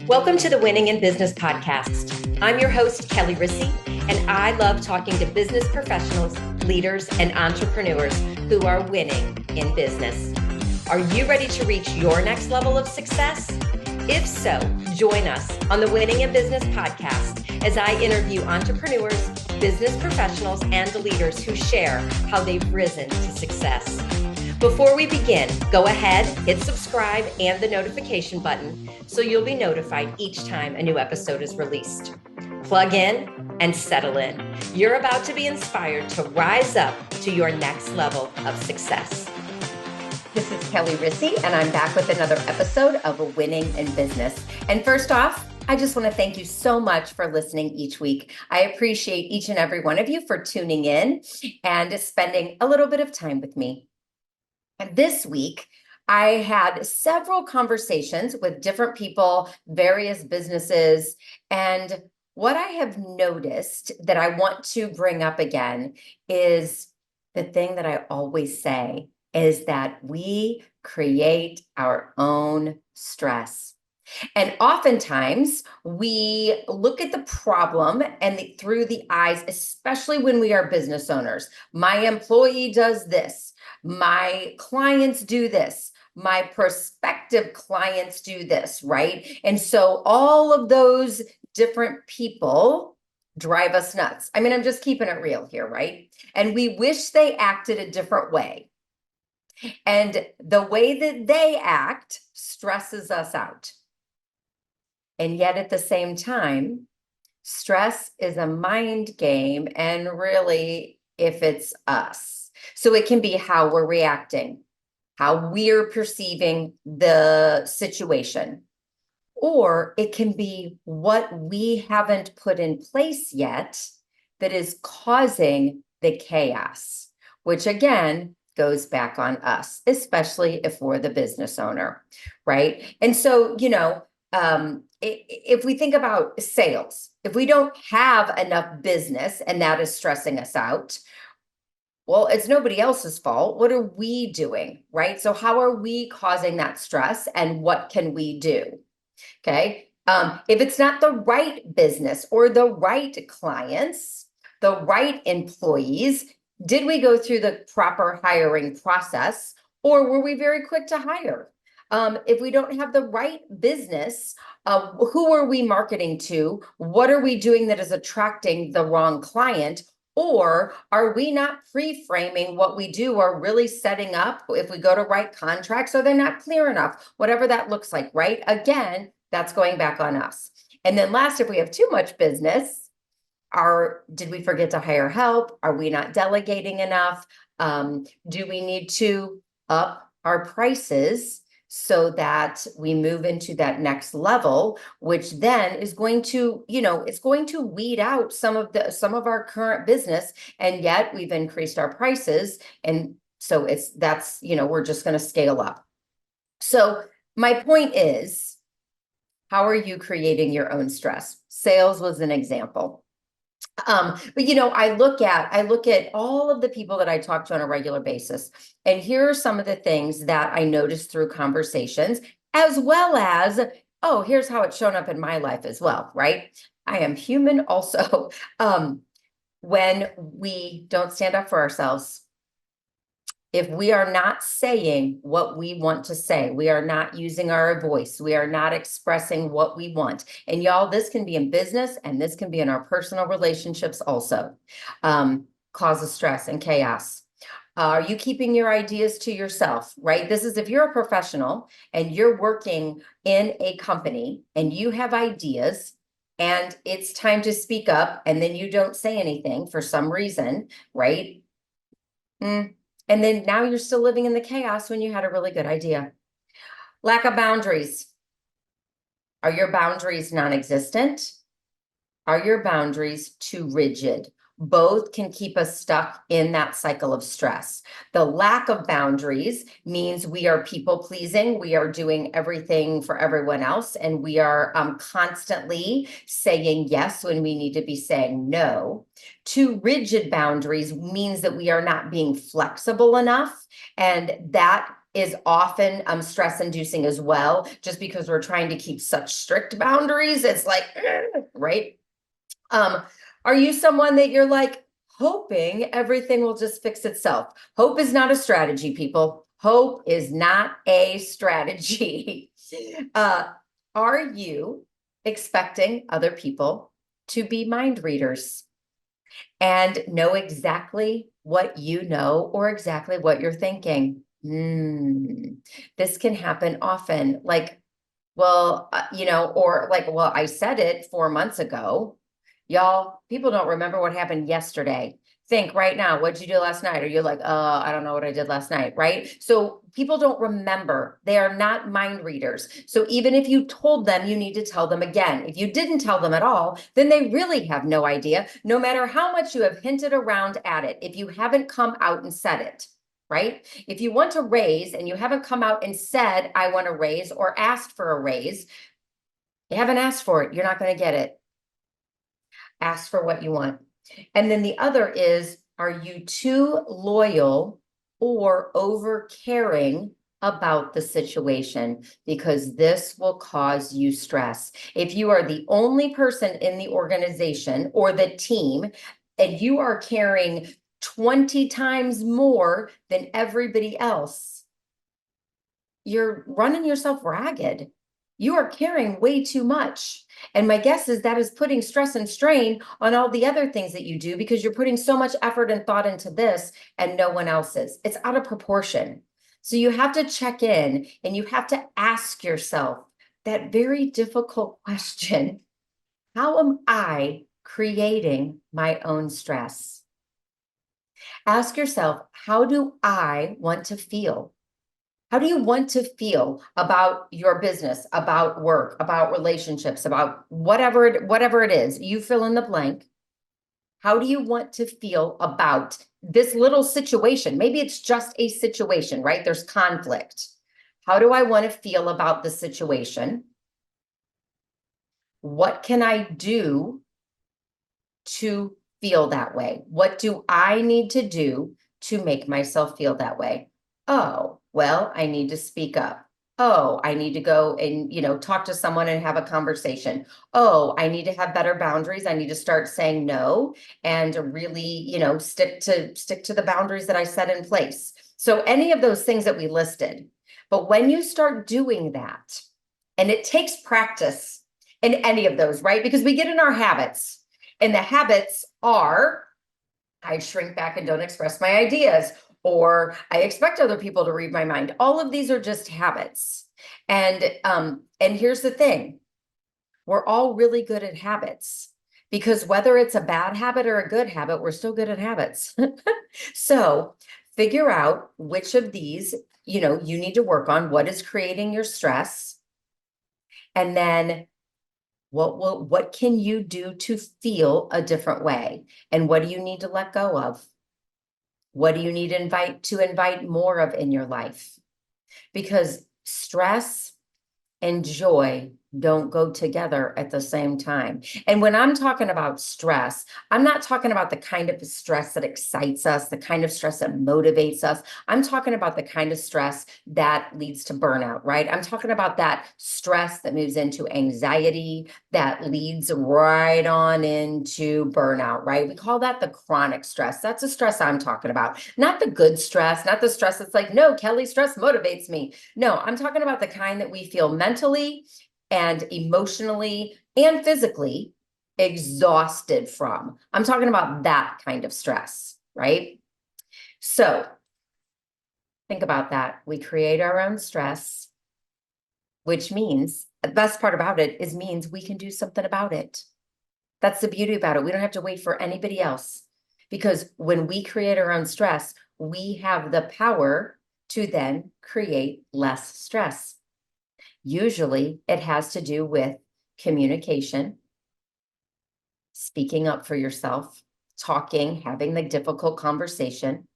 Welcome to the Winning in Business podcast. I'm your host, Kelly Rissy, and I love talking to business professionals, leaders, and entrepreneurs who are winning in business. Are you ready to reach your next level of success? If so, join us on the Winning in Business podcast as I interview entrepreneurs, business professionals, and leaders who share how they've risen to success. Before we begin, go ahead, hit subscribe and the notification button so you'll be notified each time a new episode is released. Plug in and settle in. You're about to be inspired to rise up to your next level of success. This is Kelly Rissy, and I'm back with another episode of Winning in Business. And first off, I just want to thank you so much for listening each week. I appreciate each and every one of you for tuning in and spending a little bit of time with me. And this week, I had several conversations with different people, various businesses, and what I have noticed that I want to bring up again is the thing that I always say is that we create our own stress. And oftentimes we look at the problem and through the eyes, especially when we are business owners. My employee does this. My clients do this. My prospective clients do this, right? And so all of those different people drive us nuts. I mean, I'm just keeping it real here, right? And we wish they acted a different way. And the way that they act stresses us out. And yet at the same time, stress is a mind game, and really, if it's us. So it can be how we're reacting, how we're perceiving the situation, or it can be what we haven't put in place yet that is causing the chaos, which again goes back on us, especially if we're the business owner, right? And so, if we think about sales, if we don't have enough business and that is stressing us out, well, it's nobody else's fault. What are we doing, right? So how are we causing that stress and what can we do? Okay. If it's not the right business or the right clients, the right employees, did we go through the proper hiring process or were we very quick to hire? If we don't have the right business, who are we marketing to? What are we doing that is attracting the wrong client? Or are we not pre-framing what we do or really setting up if we go to write contracts or they're not clear enough, whatever that looks like, right? Again, that's going back on us. And then last, if we have too much business, did we forget to hire help? Are we not delegating enough? Do we need to up our prices so that we move into that next level, which then is going to, it's going to weed out some of our current business, and yet we've increased our prices, and so we're just going to scale up. So my point is, how are you creating your own stress? Sales was an example. But I look at all of the people that I talk to on a regular basis, and here are some of the things that I noticed through conversations, as well as, oh, here's how it's shown up in my life as well, right? I am human also. When we don't stand up for ourselves, if we are not saying what we want to say, we are not using our voice, we are not expressing what we want. And y'all, this can be in business and this can be in our personal relationships also. Causes stress and chaos. Are you keeping your ideas to yourself, right? This is if you're a professional and you're working in a company and you have ideas and it's time to speak up and then you don't say anything for some reason, right? And then now you're still living in the chaos when you had a really good idea. Lack of boundaries. Are your boundaries non-existent? Are your boundaries too rigid? Both can keep us stuck in that cycle of stress. The lack of boundaries means we are people pleasing. We are doing everything for everyone else. And we are constantly saying yes when we need to be saying no. Too rigid boundaries means that we are not being flexible enough. And that is often stress inducing as well, just because we're trying to keep such strict boundaries. It's like, right? Are you someone that you're like hoping everything will just fix itself? Hope is not a strategy, people. Hope is not a strategy. Are you expecting other people to be mind readers and know exactly what you know or exactly what you're thinking? This can happen often. Like, well, or like, well, I said it 4 months ago. Y'all, people don't remember what happened yesterday. Think right now, what'd you do last night? Or you're like, I don't know what I did last night, right? So people don't remember. They are not mind readers. So even if you told them, you need to tell them again. If you didn't tell them at all, then they really have no idea, no matter how much you have hinted around at it, if you haven't come out and said it. Right? If you want to raise and you haven't come out and said, I want to raise or asked for a raise, you haven't asked for it. You're not going to get it. Ask for what you want. And then the other is, are you too loyal or over caring about the situation? Because this will cause you stress. If you are the only person in the organization or the team, and you are caring 20 times more than everybody else, you're running yourself ragged. You are caring way too much. And my guess is that is putting stress and strain on all the other things that you do, because you're putting so much effort and thought into this and no one else's. It's out of proportion. So you have to check in and you have to ask yourself that very difficult question: how am I creating my own stress? Ask yourself, how do I want to feel? How do you want to feel about your business, about work, about relationships, about whatever it is? You fill in the blank. How do you want to feel about this little situation? Maybe it's just a situation, right? There's conflict. How do I want to feel about the situation? What can I do to feel that way? What do I need to do to make myself feel that way? Oh, well, I need to speak up. Oh, I need to go and, talk to someone and have a conversation. Oh, I need to have better boundaries. I need to start saying no and really, stick to the boundaries that I set in place. So any of those things that we listed. But when you start doing that, and it takes practice in any of those, right? Because we get in our habits. And the habits are, I shrink back and don't express my ideas, or I expect other people to read my mind. All of these are just habits. And here's the thing, we're all really good at habits, because whether it's a bad habit or a good habit, we're still good at habits. So figure out which of these, you need to work on, what is creating your stress, and then what can you do to feel a different way? And what do you need to let go of? What do you need to invite more of in your life? Because stress and joy don't go together at the same time. And when I'm talking about stress, I'm not talking about the kind of stress that excites us, the kind of stress that motivates us. I'm talking about the kind of stress that leads to burnout, right? I'm talking about that stress that moves into anxiety, that leads right on into burnout, right? We call that the chronic stress. That's the stress I'm talking about. Not the good stress, not the stress that's like, no, Kelly, stress motivates me. No, I'm talking about the kind that we feel mentally and emotionally and physically exhausted from. I'm talking about that kind of stress, right? So think about that. We create our own stress, which means the best part about it means we can do something about it. That's the beauty about it. We don't have to wait for anybody else, because when we create our own stress, we have the power to then create less stress. Usually it has to do with communication, speaking up for yourself, talking, having the difficult conversation,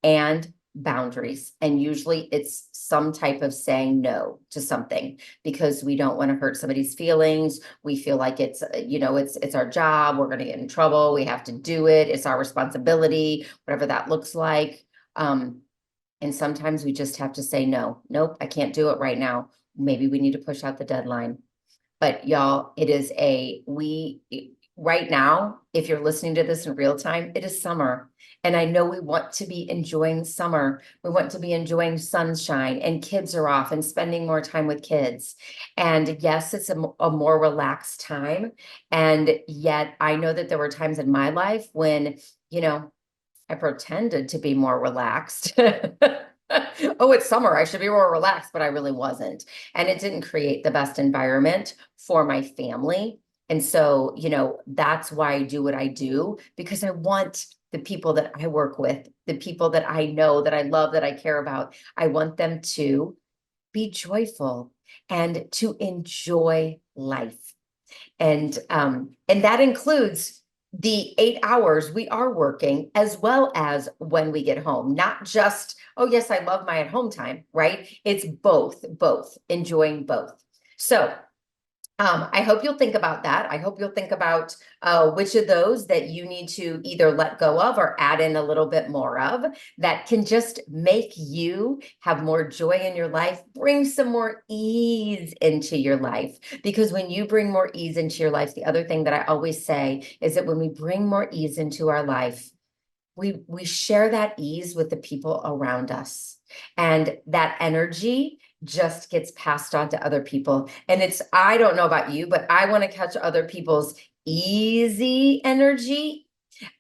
and boundaries. And usually it's some type of saying no to something because we don't want to hurt somebody's feelings. We feel like it's, it's our job. We're going to get in trouble. We have to do it. It's our responsibility, whatever that looks like. And sometimes we just have to say, no, nope, I can't do it right now. Maybe we need to push out the deadline. But y'all, right now, if you're listening to this in real time, it is summer. And I know we want to be enjoying summer. We want to be enjoying sunshine, and kids are off and spending more time with kids. And yes, it's a more relaxed time. And yet I know that there were times in my life when, I pretended to be more relaxed. Oh, it's summer, I should be more relaxed, but I really wasn't. And it didn't create the best environment for my family. And so, that's why I do what I do, because I want the people that I work with, the people that I know, that I love, that I care about, I want them to be joyful and to enjoy life. And that includes the 8 hours we are working, as well as when we get home, not just, oh yes, I love my at-home time, right? It's both, enjoying both. So I hope you'll think about that. I hope you'll think about which of those that you need to either let go of or add in a little bit more of, that can just make you have more joy in your life, bring some more ease into your life. Because when you bring more ease into your life, the other thing that I always say is that when we bring more ease into our life, we share that ease with the people around us. And that energy just gets passed on to other people. And I don't know about you, but I want to catch other people's easy energy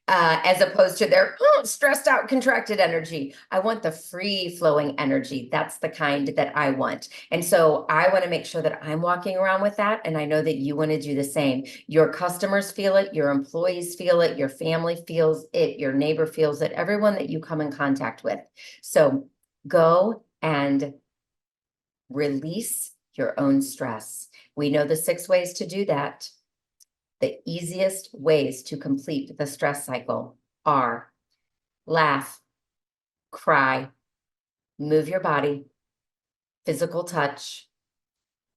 as opposed to their stressed out, contracted energy. I want the free flowing energy. That's the kind that I want. And so I want to make sure that I'm walking around with that. And I know that you want to do the same. Your customers feel it, your employees feel it, your family feels it, your neighbor feels it, everyone that you come in contact with. So go and release your own stress. We know the 6 ways to do that. The easiest ways to complete the stress cycle are laugh, cry, move your body, physical touch,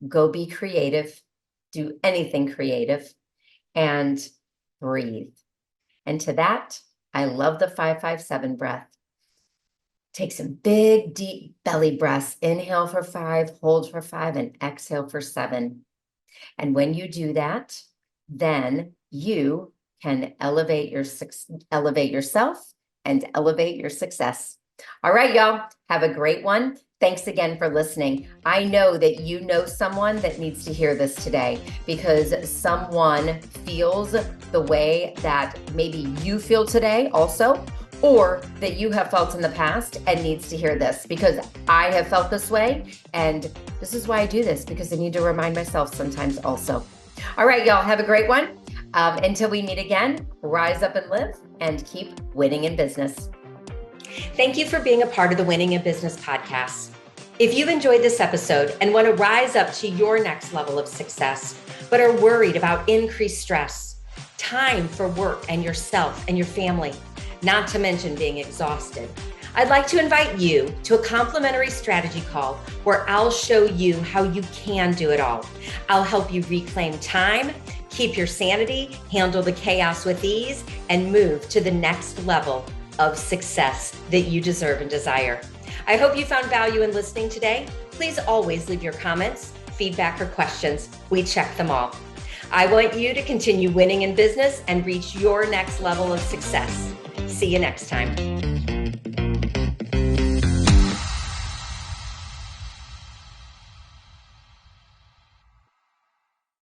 go be creative, do anything creative, and breathe. And to that, I love the 5-5-7 breath. Take some big, deep belly breaths. Inhale for 5, hold for 5, and exhale for 7. And when you do that, then you can elevate yourself and elevate your success. All right, y'all, have a great one. Thanks again for listening. I know that you know someone that needs to hear this today, because someone feels the way that maybe you feel today also, or that you have felt in the past and needs to hear this, because I have felt this way. And this is why I do this, because I need to remind myself sometimes also. All right, y'all, have a great one. Until we meet again, rise up and live and keep winning in business. Thank you for being a part of the Winning in Business podcast. If you've enjoyed this episode and want to rise up to your next level of success, but are worried about increased stress, time for work and yourself and your family, not to mention being exhausted, I'd like to invite you to a complimentary strategy call where I'll show you how you can do it all. I'll help you reclaim time, keep your sanity, handle the chaos with ease, and move to the next level of success that you deserve and desire. I hope you found value in listening today. Please always leave your comments, feedback, or questions. We check them all. I want you to continue winning in business and reach your next level of success. See you next time.